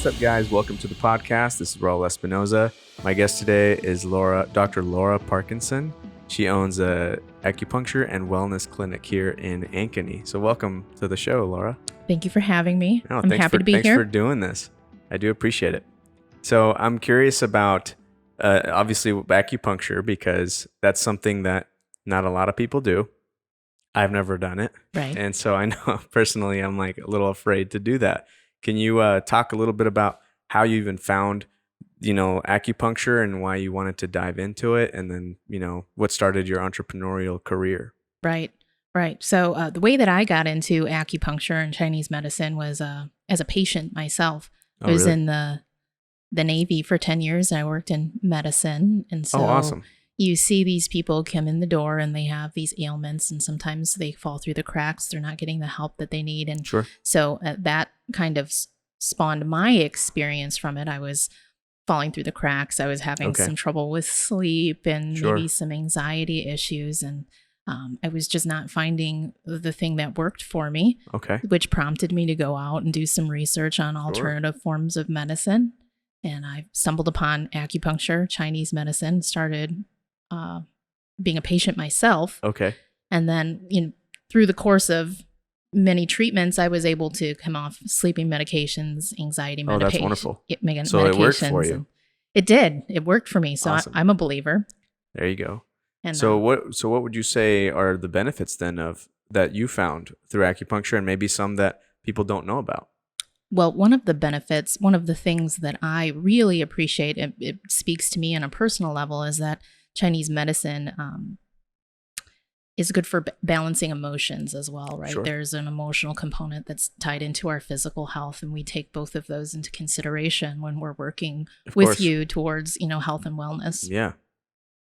What's up, guys? Welcome to the podcast. This is Raul Espinoza. My guest today is Dr. Laura Parkinson. She owns a acupuncture and wellness clinic here in Ankeny. So welcome to the show, Laura. Thank you for having me. I'm happy to be here. Thanks for doing this. I do appreciate it. So I'm curious about, obviously, acupuncture, because that's something that not a lot of people do. I've never done it. Right. And so I know personally I'm like a little afraid to do that. Can you talk a little bit about how you even found, acupuncture and why you wanted to dive into it? And then, what started your entrepreneurial career? Right. So the way that I got into acupuncture and Chinese medicine was as a patient myself. I was in the Navy for 10 years. I worked in medicine. And so awesome. You see these people come in the door and they have these ailments, and sometimes they fall through the cracks. They're not getting the help that they need. And sure. So that kind of spawned my experience from it. I was falling through the cracks. I was having some trouble with sleep and maybe some anxiety issues. And I was just not finding the thing that worked for me, which prompted me to go out and do some research on alternative forms of medicine. And I stumbled upon acupuncture, Chinese medicine, started being a patient myself. Okay. And then, through the course of many treatments, I was able to come off sleeping medications, anxiety medications. Oh, that's wonderful. So it worked for you. It did. It worked for me. So awesome. I'm a believer. There you go. And so what would you say are the benefits then of that you found through acupuncture, and maybe some that people don't know about? Well, one of the benefits, one of the things that I really appreciate, it speaks to me on a personal level, is that Chinese medicine is good for balancing emotions as well, right? Sure. There's an emotional component that's tied into our physical health, and we take both of those into consideration when we're working with you towards, health and wellness. Yeah.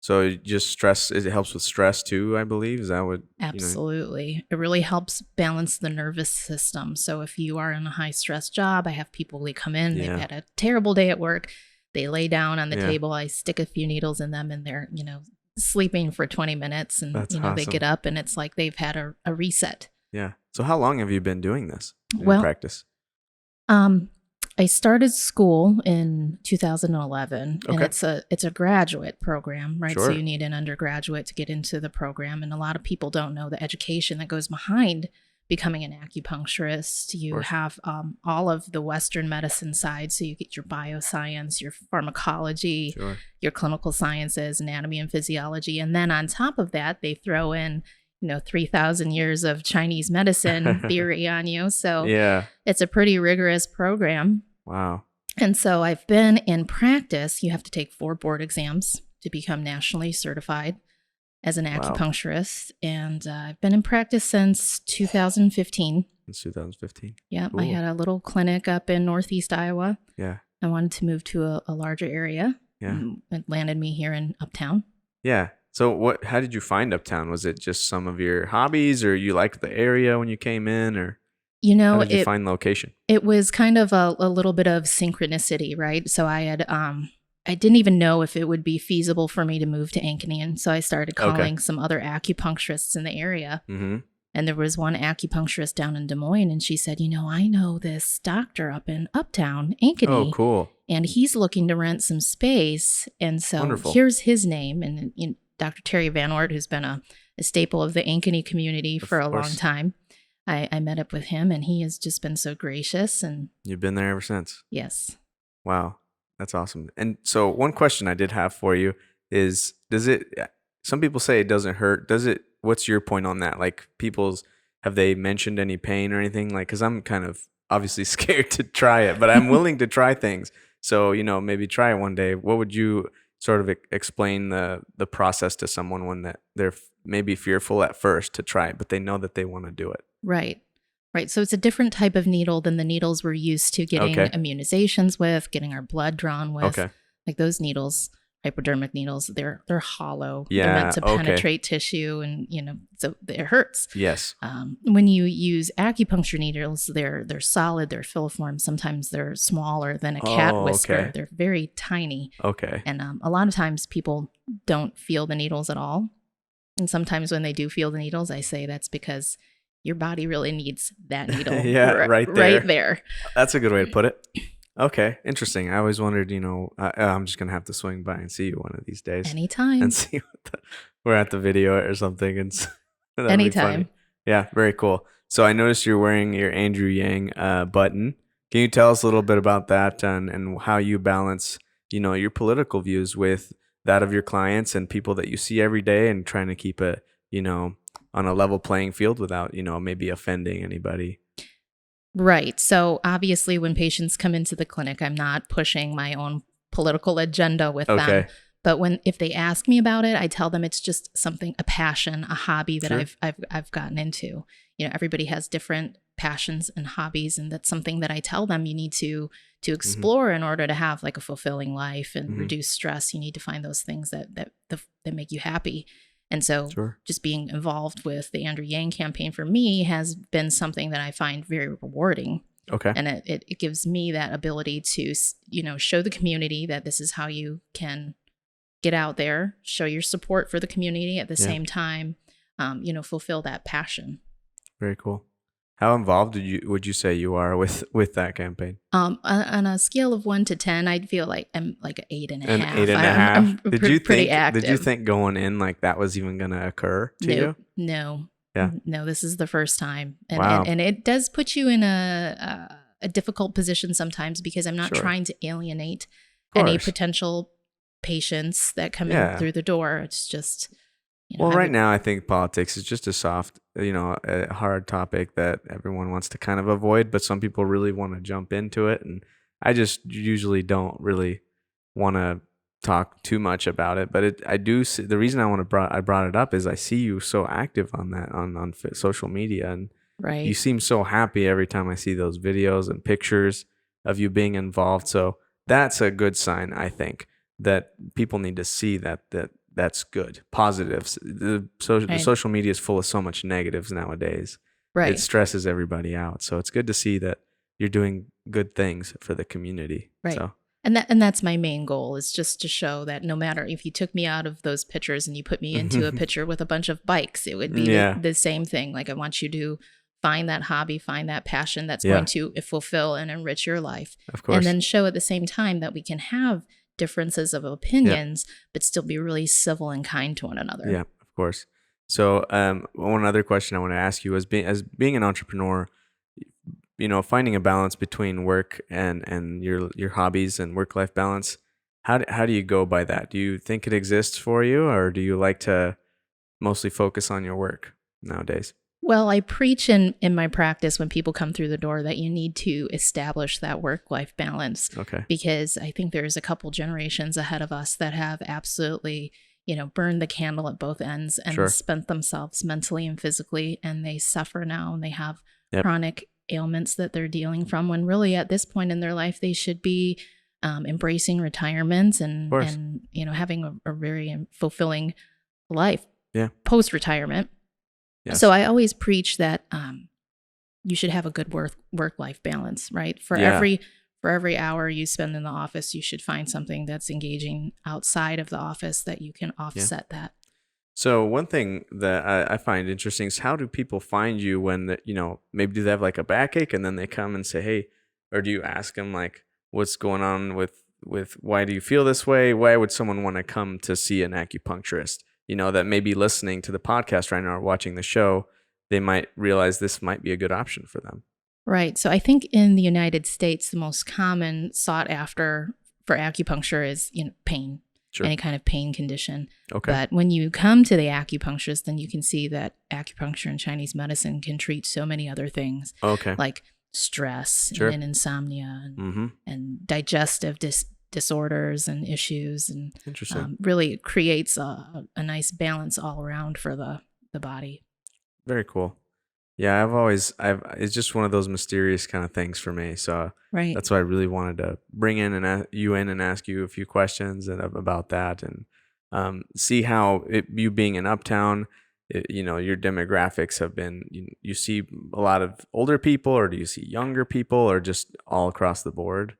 So just stress, it helps with stress too, I believe. Is that what? Absolutely. It really helps balance the nervous system. So if you are in a high stress job, I have people, they come in, they've had a terrible day at work. They lay down on the table. I stick a few needles in them, and they're, sleeping for 20 minutes, and awesome. They get up and it's like they've had a reset. Yeah. So how long have you been doing this in practice? I started school in 2011, and it's a graduate program, right? Sure. So you need an undergraduate to get into the program, and a lot of people don't know the education that goes behind becoming an acupuncturist. You have all of the Western medicine side, so you get your bioscience, your pharmacology, your clinical sciences, anatomy and physiology, and then on top of that, they throw in 3,000 years of Chinese medicine theory on you. So it's a pretty rigorous program. Wow. And so I've been in practice. You have to take 4 board exams to become nationally certified as an acupuncturist. And I've been in practice since 2015. Since 2015. Yeah. Cool. I had a little clinic up in Northeast Iowa. Yeah. I wanted to move to a larger area. Yeah. It landed me here in Uptown. Yeah. So how did you find Uptown? Was it just some of your hobbies, or you liked the area when you came in, or how did you find location? It was kind of a little bit of synchronicity, right? So I had I didn't even know if it would be feasible for me to move to Ankeny, and so I started calling some other acupuncturists in the area. Mm-hmm. And there was one acupuncturist down in Des Moines, and she said, I know this doctor up in Uptown, Ankeny. Oh, cool. And he's looking to rent some space. And so here's his name. And Dr. Terry Van Oort, who's been a staple of the Ankeny community for a long time. I met up with him, and he has just been so gracious. And you've been there ever since? Yes. Wow. That's awesome. And so one question I did have for you is, some people say it doesn't hurt. What's your point on that? Like, have they mentioned any pain or anything? Like, cause I'm kind of obviously scared to try it, but I'm willing to try things. So, maybe try it one day. What would you sort of explain the process to someone when they're maybe fearful at first to try it, but they know that they want to do it? Right. So it's a different type of needle than the needles we're used to getting immunizations with, getting our blood drawn with. Like those needles, hypodermic needles, they're hollow. Yeah. They're meant to penetrate tissue, and so it hurts. Yes. When you use acupuncture needles, they're solid, they're filiform. Sometimes they're smaller than a cat whisker. Okay. They're very tiny. Okay. And a lot of times people don't feel the needles at all. And sometimes when they do feel the needles, I say that's because your body really needs that needle. Yeah, right there. Right there. That's a good way to put it. Okay, interesting. I always wondered, I'm just gonna have to swing by and see you one of these days and Anytime. see we're at the video or something, and that'd be funny. Anytime. Yeah, very cool. So I noticed you're wearing your Andrew Yang button. Can you tell us a little bit about that and how you balance, your political views with that of your clients and people that you see every day, and trying to keep it, on a level playing field without, maybe offending anybody? Right. So obviously, when patients come into the clinic, I'm not pushing my own political agenda with them. Okay. But if they ask me about it, I tell them it's just something, a passion, a hobby that Sure. I've gotten into. Everybody has different passions and hobbies, and that's something that I tell them you need to Mm-hmm. explore in order to have like a fulfilling life and Mm-hmm. reduce stress. You need to find those things that make you happy. And so Sure. just being involved with the Andrew Yang campaign for me has been something that I find very rewarding. Okay. And it gives me that ability to, show the community that this is how you can get out there, show your support for the community at the Yeah. same time, fulfill that passion. Very cool. How involved would you say you are with that campaign? On a scale of 1 to 10, I'd feel like I'm like an 8.5. An 8.5. I'm Did you pretty think? active. Did you think going in like that was even gonna occur to you? No. Yeah. No, this is the first time. And, Wow. and it does put you in a difficult position sometimes, because I'm not Sure. trying to alienate Of any course. potential patients that come in Yeah. through the door. It's just, Well, I right would, now I think politics is just a soft, a hard topic that everyone wants to kind of avoid, but some people really want to jump into it, and I just usually don't really want to talk too much about it. But I do see, the reason I brought it up is I see you so active on that on social media, and you right. seem so happy every time I see those videos and pictures of you being involved. So that's a good sign, I think, that people need to see that's good. Positives. The Right. social media is full of so much negatives nowadays. It Right. stresses everybody out. So it's good to see that you're doing good things for the community. Right. So And that's my main goal, is just to show that no matter if you took me out of those pictures and you put me into a picture with a bunch of bikes, it would be yeah, the same thing. Like, I want you to find that hobby, find that passion that's yeah, going to fulfill and enrich your life. of And course. then show at the same time that we can have differences of Yeah, opinions, but still be really civil and kind to one another. yeah, of course. So one other question I want to ask you is, being an entrepreneur, finding a balance between work and your hobbies and work-life balance, how do you go by that? Do you think it exists for you, or do you like to mostly focus on your work nowadays? Well, I preach in my practice when people come through the door that you need to establish that work-life balance, Okay. because I think there's a couple generations ahead of us that have absolutely, burned the candle at both ends and Sure. spent themselves mentally and physically, and they suffer now, and they have Yep. chronic ailments that they're dealing from, when really at this point in their life they should be embracing retirement Of course. and having a very fulfilling life Yeah. post-retirement. Yes. So I always preach that you should have a good work-life balance, right? For every hour you spend in the office, you should find something that's engaging outside of the office that you can offset that. So one thing that I find interesting is, how do people find you when maybe do they have like a backache and then they come and say, hey, or do you ask them like, what's going on with why do you feel this way? Why would someone want to come to see an acupuncturist? That may be listening to the podcast right now or watching the show, they might realize this might be a good option for them. Right. So I think in the United States, the most common sought after for acupuncture is, pain. Sure. Any kind of pain condition. Okay. But when you come to the acupuncturist, then you can see that acupuncture and Chinese medicine can treat so many other things, Okay. like stress Sure. and insomnia Mm-hmm. and digestive disorders and issues, and Interesting. really creates a nice balance all around for the body. Very cool. Yeah, it's just one of those mysterious kind of things for me. So Right. that's why I really wanted to bring in and ask you a few questions about that, and see how you being in Uptown, your demographics have been. You see a lot of older people, or do you see younger people, or just all across the board?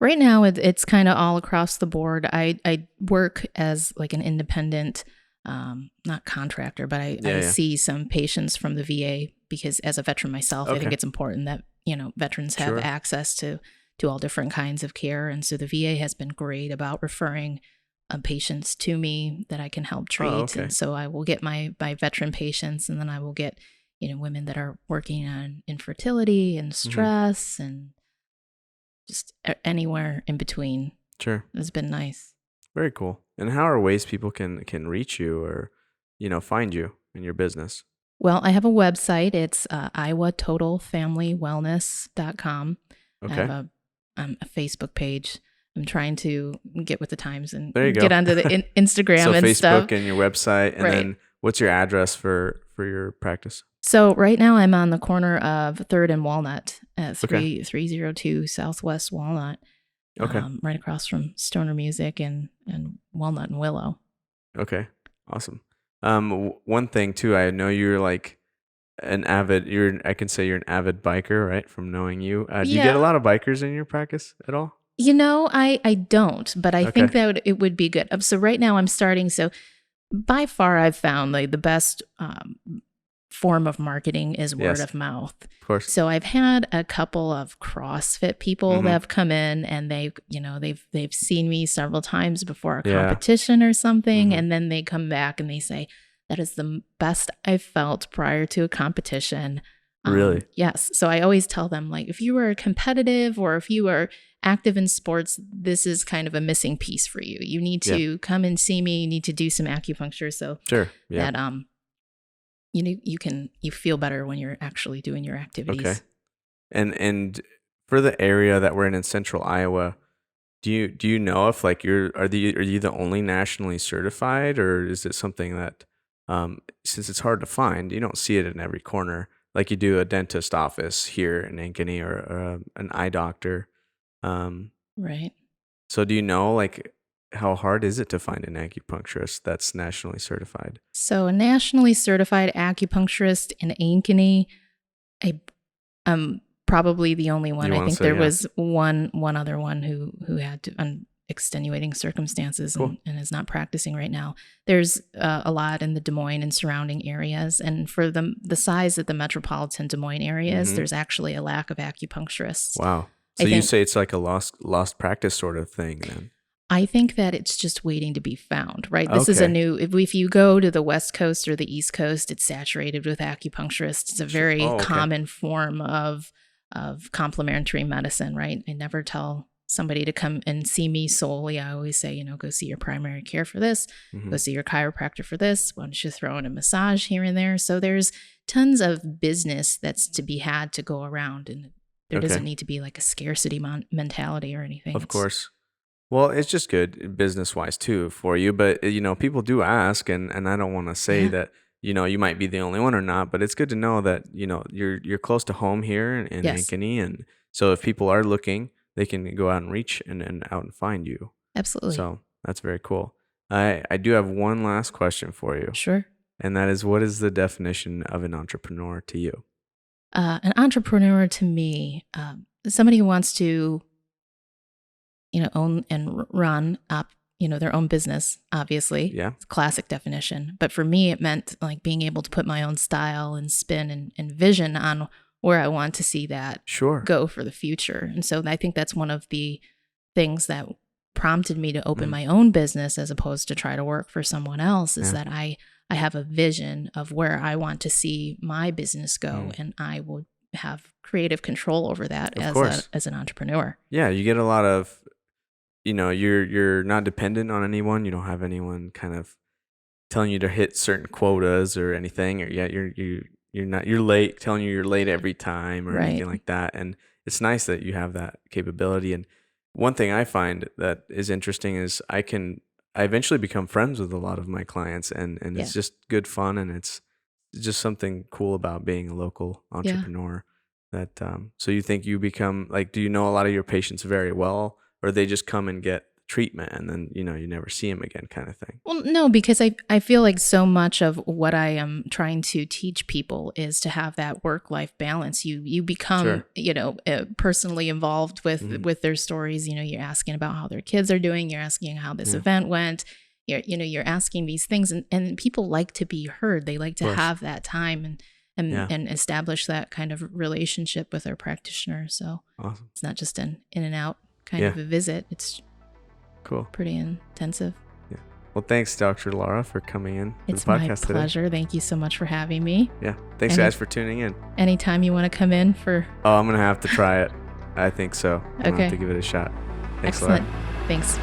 Right now, it's kind of all across the board. I work as like an independent, not contractor, but I Yeah. see some patients from the VA, because as a veteran myself, I think Okay. it's important that veterans have Sure. access to do all different kinds of care. And so the VA has been great about referring patients to me that I can help treat. Oh, okay. And so I will get my veteran patients, and then I will get, women that are working on infertility and stress and just anywhere in between. Sure. It's been nice. Very cool. And how are ways people can reach you or, find you in your business? Well, I have a website. It's iowatotalfamilywellness.com. Okay. I have a Facebook page. I'm trying to get with the times and there you get go. onto the Instagram so and Facebook stuff. And your website. And then what's your address for your practice? So right now I'm on the corner of 3rd and Walnut at 302 Southwest Walnut. Okay. Right across from Stoner Music and Walnut and Willow. Okay. Awesome. One thing too, I know you're like I can say you're an avid biker, right? From knowing you. Do you get a lot of bikers in your practice at all? I don't, but I think that it would be good. So right now I'm starting. So by far I've found like the best form of marketing is word of mouth. Of course. So I've had a couple of CrossFit people that have come in, and they've seen me several times before a competition or something, and then they come back and they say, that is the best I've felt prior to a competition. Really? Yes. So I always tell them, like, if you are competitive or if you are active in sports, this is kind of a missing piece for you. You need to come and see me. You need to do some acupuncture so that you feel better when you're actually doing your activities. Okay. And for the area that we're in central Iowa, do you know if like are you the only nationally certified, or is it something that since it's hard to find, you don't see it in every corner like you do a dentist office here in Ankeny or an eye doctor? Right. So do you know like how hard is it to find an acupuncturist that's nationally certified? So a nationally certified acupuncturist in Ankeny, probably the only one. I think there was one other one who had to, extenuating circumstances and is not practicing right now. There's a lot in the Des Moines and surrounding areas, and for the size of the metropolitan Des Moines areas, there's actually a lack of acupuncturists. Wow. So you say it's like a lost practice sort of thing then? I think that it's just waiting to be found, right? This is a new, if you go to the West Coast or the East Coast, it's saturated with acupuncturists. It's a very common form of complementary medicine, right? I never tell somebody to come and see me solely. I always say, go see your primary care for this, go see your chiropractor for this. Why don't you throw in a massage here and there? So there's tons of business that's to be had to go around, and there doesn't need to be like a scarcity mentality or anything. Of course. Well, it's just good business-wise too for you, but people do ask, and I don't want to say that you might be the only one or not, but it's good to know that you're close to home here in Ankeny, and so if people are looking, they can go out and reach and out and find you. Absolutely. So that's very cool. I do have one last question for you. Sure. And that is, what is the definition of an entrepreneur to you? An entrepreneur to me, somebody who wants to own and run up, their own business, obviously. Yeah. It's a classic definition. But for me, it meant like being able to put my own style and spin and vision on where I want to see that go for the future. And so I think that's one of the things that prompted me to open my own business as opposed to try to work for someone else, is that I have a vision of where I want to see my business go, and I will have creative control over that as an entrepreneur. Yeah, you get a lot of you're not dependent on anyone. You don't have anyone kind of telling you to hit certain quotas or anything, or you're late, telling you're late every time or anything like that. And it's nice that you have that capability. And one thing I find that is interesting is I eventually become friends with a lot of my clients, and it's just good fun, and it's just something cool about being a local entrepreneur. That so you think you become like, do you know a lot of your patients very well, or they just come and get treatment and then you never see them again, kind of thing? Well, no, because I feel like so much of what I am trying to teach people is to have that work-life balance. You become personally involved with their stories. You're asking about how their kids are doing. You're asking how this event went. You're asking these things, and people like to be heard. They like to have that time, and establish that kind of relationship with our practitioner. So awesome. It's not just an in and out kind of a visit. It's cool, pretty intensive. Yeah. Well, thanks, Dr. Laura, for coming in. It's my pleasure. Today. Thank you so much for having me. Yeah. Thanks, guys, for tuning in. Anytime you want to come in for. Oh, I'm going to have to try it. I think so. I'm going to have to give it a shot. Thanks, Excellent. Laura. Thanks.